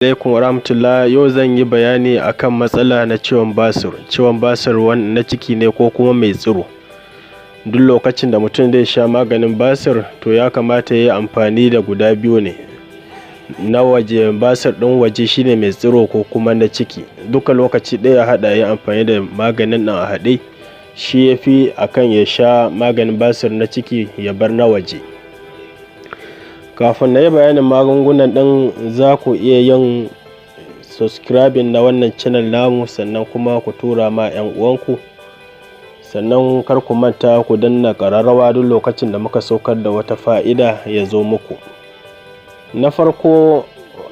Alaikum warahmatullah. Yau zan yi bayani akan matsala na ciwon basir. Ciwon basir na ciki ne ko kuma mai tsiro. Duk lokacin da mutum zai sha maganin basir to ya kamata ya yi amfani da guda biyu ne. Na waje, basir ɗin waje shine mai tsiro ko kuma na ciki. Duka lokaci ɗaya haɗa ya yi amfani da maganin nan a haɗe, shi ya fi akan ya sha maganin basir na ciki ya bar na waje. Kafin na yi bayanin magungunan ɗin, za ku iya yin subscribing na wannan channel namu, sannan kuma ku tura ma 'yan uwanku, sannan kar ku manta ku danna ƙararrawa duk lokacin da muka saukar da wata fa'ida ya zo muku. Na farko,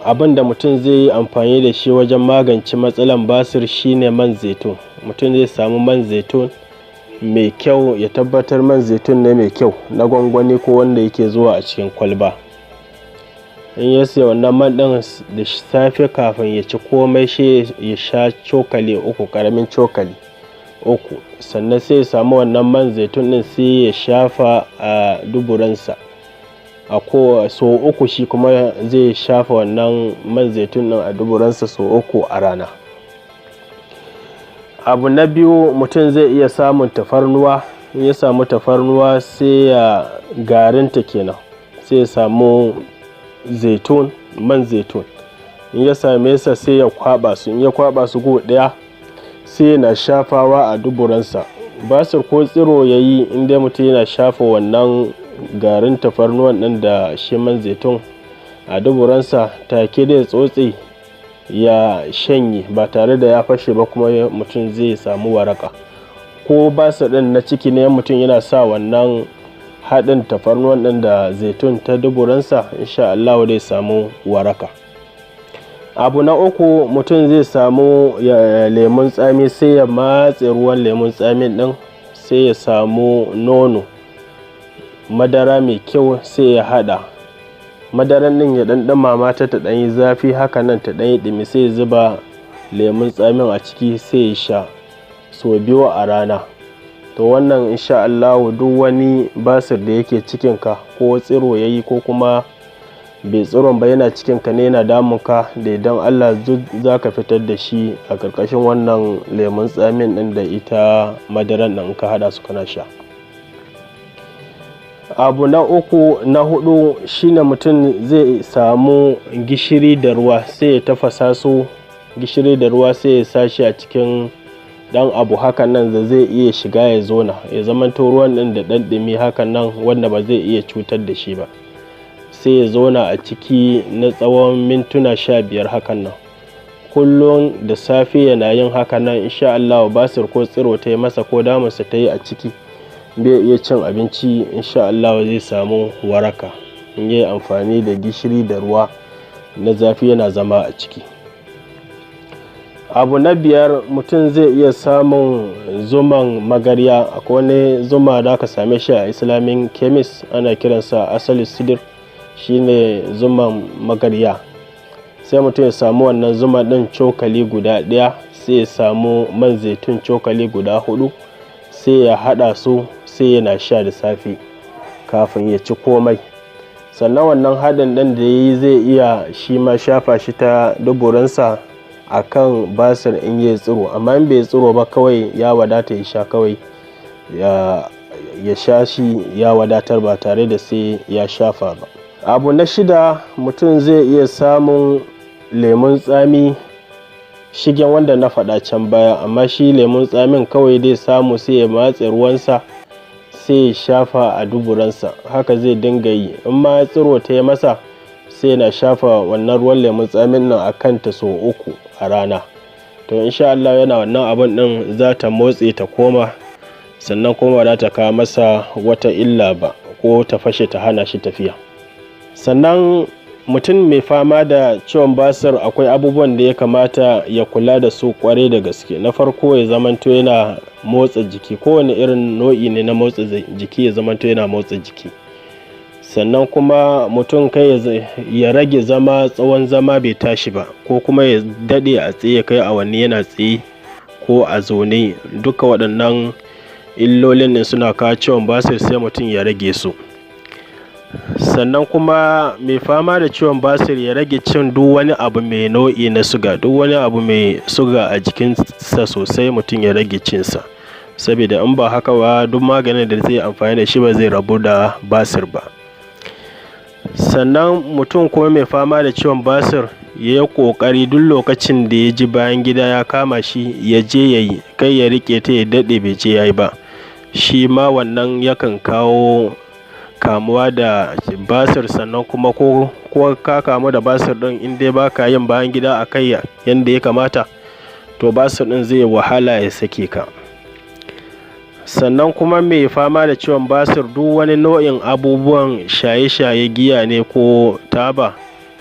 abin da mutum zai yi amfani da shi wajen magance matsalan basir shine man zaitun. Mutum zai samu man zaitun mai kyau, ya tabbatar man zaitun ne mai kyau, na gwangwani ko wanda yake zuwa a cikin kwalba. In ya siya wannan man ɗin da safe kafin ya ci komai, shi ya sha cokali uku, ƙaramin cokali uku. Sannan sai ya samu wannan man zaitun ɗin sai ya shafa a duburansa so uku. Shi kuma zai shafa wannan man zaitun ɗin a duburansa so uku a rana. Abu na biyu, mutum zai iya samun tafarnuwa. In ya samu tafarnuwa sai ya garinta kenan, sai ya samu zaitun, man zaitun. In ya same sa sai ya kwaba su. In ya kwaba su go ɗaya sai yana shafawa a duburansa. Basir ko tsiro ya yi, in dai mutum yana shafa wannan garin tafarnuwan ɗin da shi man zaitun a duburansa, take dai tsotse ya shanye ba tare da ya fashe ba, kuma mutum zai samu waraka. Ko basir ɗin na ciki ne, mutum yana sa wannan haɗin tafarnuwan ɗin da zaitun ta duburansa, insha Allah zai samu waraka. Abu na uku, mutum zai samu lemun tsami, sai ya matse ruwan lemun tsamin ɗin, sai ya samu nono, madara mai kyau, sai ya haɗa madaran ɗin, ya ɗanɗama ta ɗan yi zafi haka nan, ta ɗan yi ɗumi, sai ya zuba lemun tsamin a ciki, sai ya sha so 2 a rana. To wannan insha Allah duk wani basir da yake cikinka, ko tsiro ya yi ko kuma bai tsiron ba, yana cikinka ne, yana damunka, da idan Allah za ka fitar da shi a ƙarƙashin wannan lemun tsamin ɗin da ita madaran ɗin ka haɗa su kana sha. Abu na hudu shine mutum zai samu gishiri da ruwa, sai ya tafasa su, gishiri da ruwa, sai ya sa shi a cikin dan abu hakan nan da zai iya shiga ya zona, ya zamanto ruwan ɗin da ɗan ɗumi hakan nan wanda ba zai iya cutar da shi ba, sai ya zona a ciki na tsawon mintuna 15 hakan nan. Kullum da safe yana yin hakan nan, insha Allah basir ko tsiro ta yi masa ko damunsa ta yi a ciki, bai iya cin abinci, insha Allah zai samu waraka in yi amfani da gishiri da ruwa na zafi yana zama a ciki. Abu na 5, mutum zai iya samun zuman magarya. Akwai wani zuma da aka same shi a Islamic chemist, ana kiransa asali sidir, shine zuman magarya. Sai mutum ya samu wannan zuma ɗin cokali guda ɗaya, sai ya samu man zaitun cokali guda 4, sai ya haɗa su, sai yana sha da safe kafin ya ci komai. Sannan wannan haɗin ɗin da ya yi zai iya shi ma shafa shi ta duburansa a kan basir in yi tsiro, amma in bai tsiro ba kawai ya wadata ya sha, kawai ya sha shi ya wadatar ba tare da sai ya shafa ba. Abu na 6, mutum zai iya samun lemun tsami, shigen wanda na faɗa can baya, amma shi lemun tsamin kawai dai samu sai ya matse ruwansa, sai ya shafa a duburansa. Haka zai dinga yi, in ma tsiro ta yi masa, sai na shafa wannan ruwan lemun tsamin nan a kanta so 3 a rana. To insha Allah yana wannan abun ɗin za ta motse ta koma, sannan kuma ba za ta kawo masa wata illa ba ko ta fashe ta hana shi tafiya. Sannan mutum mai fama da ciwon basir, akwai abubuwan da ya kamata ya kula da su kwarai da gaske. Na farko, ya zamanto yana motsa jiki, kowane irin nau'i ne na motsa jiki, ya zamanto yana motsa jiki. Sannan kuma mutum kai ya rage zama, tsawon zama bai tashi ba, ko kuma ya daɗe a tsaye, kai awanni yana tsaye ko a zaune. Duka waɗannan illolin ne suna kawo ciwon basir, sai mutum ya rage su. Sannan kuma mai fama da ciwon basir ya rage cin duk wani abu mai nau'i na suga, duk wani abu mai suga a jikinsa sosai mutum ya rage cinsa, saboda in ba haka ba duk maganin da zai amfani da shi ba zai rabu da basir ba. Sannan mutum kuma mai fama da ciwon basir ya yi ƙoƙari duk lokacin da ya ji bayan gida ya kama shi ya je ya yi, kai ya riƙe ta ya daɗe bai je ya yi ba, shi ma wannan yakan kawo kamuwa da basir. Sannan kuma ko ka kamu da basir ɗin in dai ba ka yin bayan gida a kai yanda ya kamata, to basir ɗin zai wahala ya sake ka. Sannan kuma mai fama da ciwon basir duk wani nau'in abubuwan shaye-shaye, giya ne ko taba,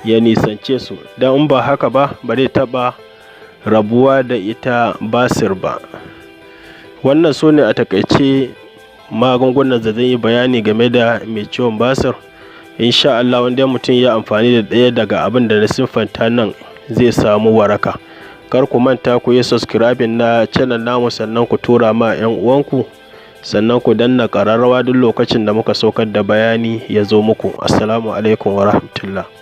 ya nisance su, don in ba haka ba ba zai taɓa rabuwa da ita basir ba. Wannan su ne a taƙaice magungunan da zan yi bayani game da mai ciwon basir. Insha Allah wanda mutum ya amfani da ɗaya daga abin da na siffanta nan zai samu waraka. Kar ku manta ku yi subscribing na channel namu, sannan ku tura ma 'yan uwanku, sannan ku danna ƙararrawa duk lokacin da muka saukar da bayani ya zo muku. Assalamu alaikum wa rahmatullah.